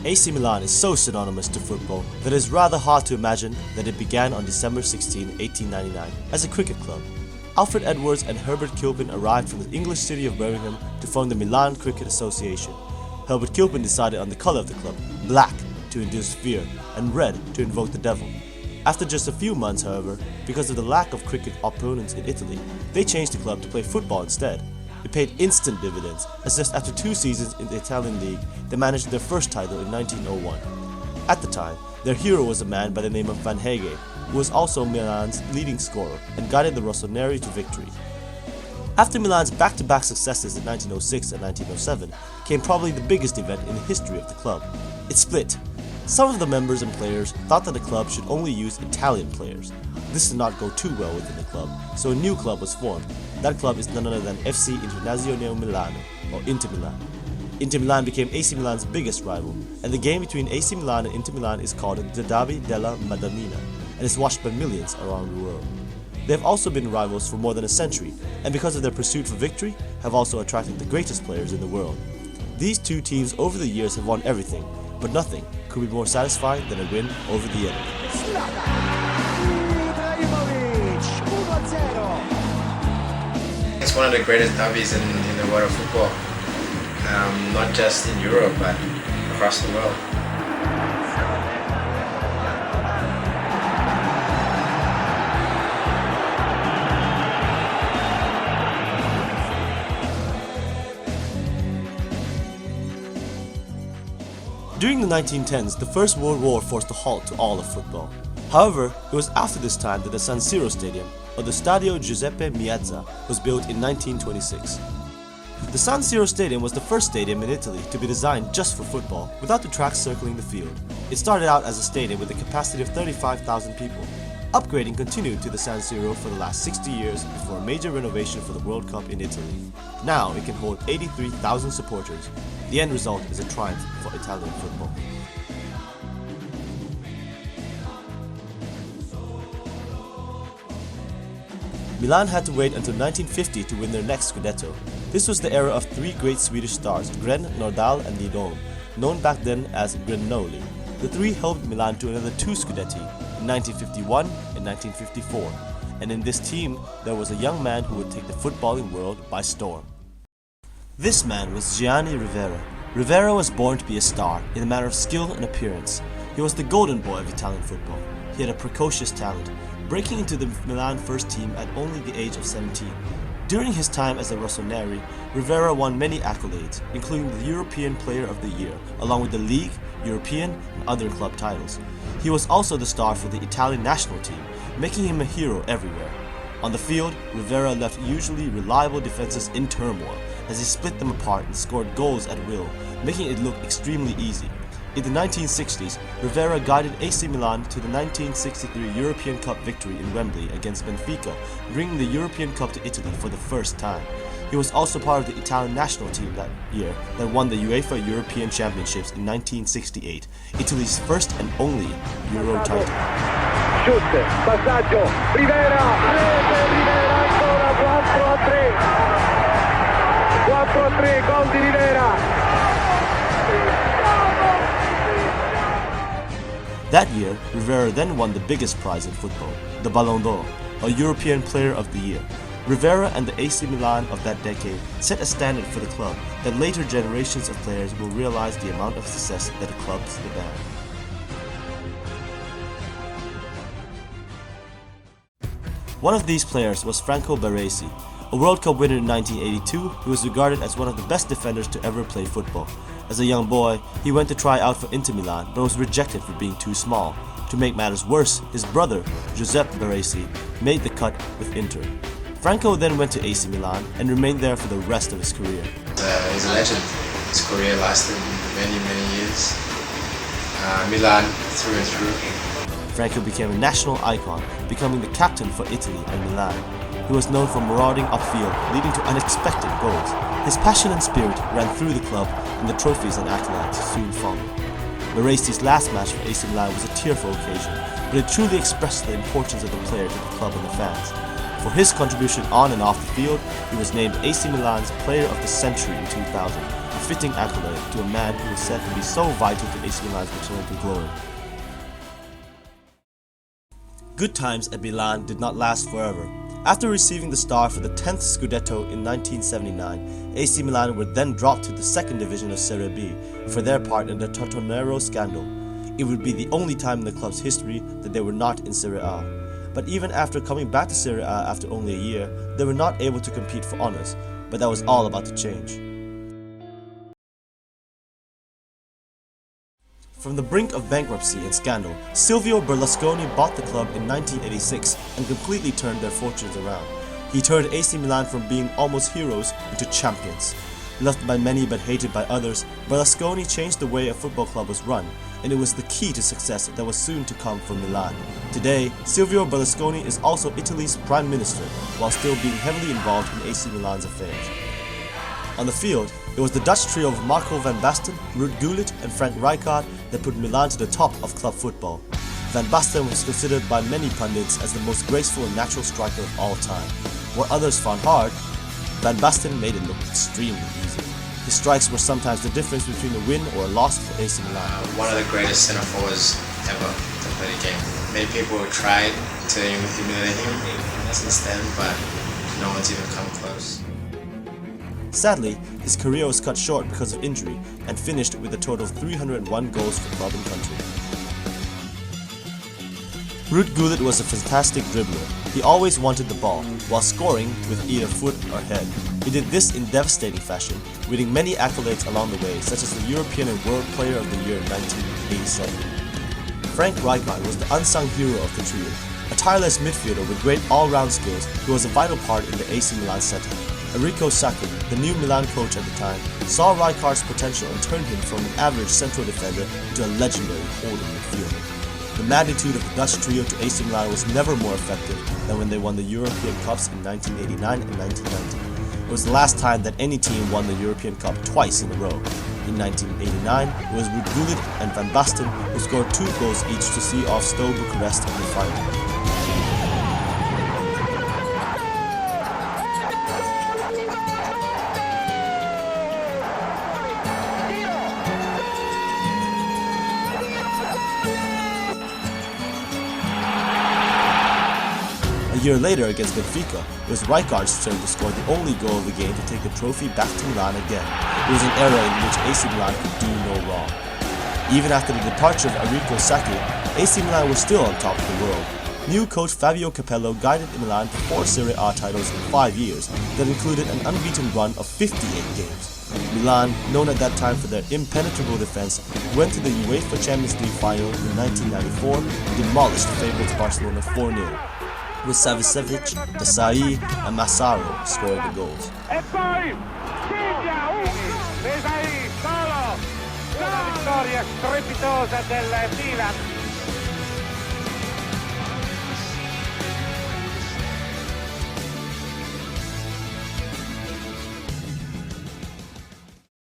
AC Milan is so synonymous to football that it is rather hard to imagine that it began on December 16, 1899 as a cricket club. Alfred Edwards and Herbert Kilpin arrived from the English city of Birmingham to form the Milan Cricket Association. Herbert Kilpin decided on the colour of the club, black, to induce fear, and red to invoke the devil. After just a few months, however, because of the lack of cricket opponents in Italy, they changed the club to play football instead. It paid instant dividends, as just after 2 seasons in the Italian league, they managed their first title in 1901. At the time, their hero was a man by the name of Van Hege, who was also Milan's leading scorer and guided the Rossoneri to victory. After Milan's back-to-back successes in 1906 and 1907 came probably the biggest event in the history of the club. It split. Some of the members and players thought that the club should only use Italian players. This did not go too well within the club, so a new club was formed. That club is none other than FC Internazionale Milano, or Inter Milan. Inter Milan became AC Milan's biggest rival, and the game between AC Milan and Inter Milan is called the Derby della Madonnina, and is watched by millions around the world. They have also been rivals for more than a century, and because of their pursuit for victory, have also attracted the greatest players in the world. These two teams over the years have won everything, but nothing could be more satisfying than a win over the enemy. It's one of the greatest derbies in the world of football, not just in Europe, but across the world. During the 1910s, the First World War forced a halt to all of football. However, it was after this time that the San Siro Stadium, or the Stadio Giuseppe Meazza, was built in 1926. The San Siro Stadium was the first stadium in Italy to be designed just for football, without the tracks circling the field. It started out as a stadium with a capacity of 35,000 people. Upgrading continued to the San Siro for the last 60 years before a major renovation for the World Cup in Italy. Now it can hold 83,000 supporters. The end result is a triumph for Italian football. Milan had to wait until 1950 to win their next Scudetto. This was the era of 3 great Swedish stars, Gren, Nordahl and Lidholm, known back then as Grenoli. The 3 helped Milan to another 2 Scudetti in 1951 and 1954, and in this team there was a young man who would take the footballing world by storm. This man was Gianni Rivera. Rivera was born to be a star in a matter of skill and appearance. He was the golden boy of Italian football. He had a precocious talent, breaking into the Milan first team at only the age of 17. During his time as a Rossoneri, Rivera won many accolades, including the European Player of the Year, along with the League, European, and other club titles. He was also the star for the Italian national team, making him a hero everywhere. On the field, Rivera left usually reliable defenses in turmoil, as he split them apart and scored goals at will, making it look extremely easy. In the 1960s, Rivera guided AC Milan to the 1963 European Cup victory in Wembley against Benfica, bringing the European Cup to Italy for the first time. He was also part of the Italian national team that year that won the UEFA European Championships in 1968, Italy's first and only Euro title. Shoot, passaggio, Rivera, Rivera ancora 4-3, gol di Rivera. That year, Rivera then won the biggest prize in football, the Ballon d'Or, a European Player of the Year. Rivera and the AC Milan of that decade set a standard for the club that later generations of players will realize the amount of success that a club's the band. One of these players was Franco Baresi, a World Cup winner in 1982 who was regarded as one of the best defenders to ever play football. As a young boy, he went to try out for Inter Milan but was rejected for being too small. To make matters worse, his brother, Giuseppe Baresi, made the cut with Inter. Franco then went to AC Milan and remained there for the rest of his career. He's a legend. His career lasted many years. Milan through and through. Franco became a national icon, becoming the captain for Italy and Milan. He was known for marauding upfield, leading to unexpected goals. His passion and spirit ran through the club, and the trophies and accolades soon followed. Baresi's last match for AC Milan was a tearful occasion, but it truly expressed the importance of the player to the club and the fans. For his contribution on and off the field, he was named AC Milan's Player of the Century in 2000, and fitting accolade to a man who was said to be so vital to AC Milan's return to glory. Good times at Milan did not last forever. After receiving the star for the 10th Scudetto in 1979, AC Milan were then dropped to the second division of Serie B for their part in the Tortonero scandal. It would be the only time in the club's history that they were not in Serie A. But even after coming back to Serie A after only a year, they were not able to compete for honors, but that was all about to change. From the brink of bankruptcy and scandal, Silvio Berlusconi bought the club in 1986 and completely turned their fortunes around. He turned AC Milan from being almost heroes into champions. Loved by many but hated by others, Berlusconi changed the way a football club was run, and it was the key to success that was soon to come for Milan. Today, Silvio Berlusconi is also Italy's Prime Minister, while still being heavily involved in AC Milan's affairs. On the field, it was the Dutch trio of Marco van Basten, Ruud Gullit and Frank Rijkaard that put Milan to the top of club football. Van Basten was considered by many pundits as the most graceful and natural striker of all time. What others found hard, Van Basten made it look extremely easy. His strikes were sometimes the difference between a win or a loss for AC Milan. One of the greatest center forwards ever to play the game. Many people have tried to humiliate him since then, but no one's even come close. Sadly, his career was cut short because of injury and finished with a total of 301 goals for club and country. Ruud Gullit was a fantastic dribbler. He always wanted the ball, while scoring with either foot or head. He did this in devastating fashion, winning many accolades along the way, such as the European and World Player of the Year in 1987. Frank Rijkaard was the unsung hero of the trio, a tireless midfielder with great all-round skills who was a vital part in the AC Milan setup. Enrico Sacchi, the new Milan coach at the time, saw Rijkaard's potential and turned him from an average central defender into a legendary holding midfielder. The magnitude of the Dutch trio to AC Milan was never more effective than when they won the European Cups in 1989 and 1990. It was the last time that any team won the European Cup twice in a row. In 1989, it was Ruud Gullit and Van Basten who scored 2 goals each to see off Steaua Bucharest in the final. A year later against Benfica, it was Rijkaard's turn to score the only goal of the game to take the trophy back to Milan again. It was an era in which AC Milan could do no wrong. Even after the departure of Enrico Sacchi, AC Milan was still on top of the world. New coach Fabio Capello guided Milan to 4 Serie A titles in 5 years that included an unbeaten run of 58 games. Milan, known at that time for their impenetrable defense, went to the UEFA Champions League final in 1994 and demolished favourites Barcelona 4-0. With Savicevic, Desai and Massaro scoring the goals. E poi segna Desai solo, una vittoria strepitosa del Milan.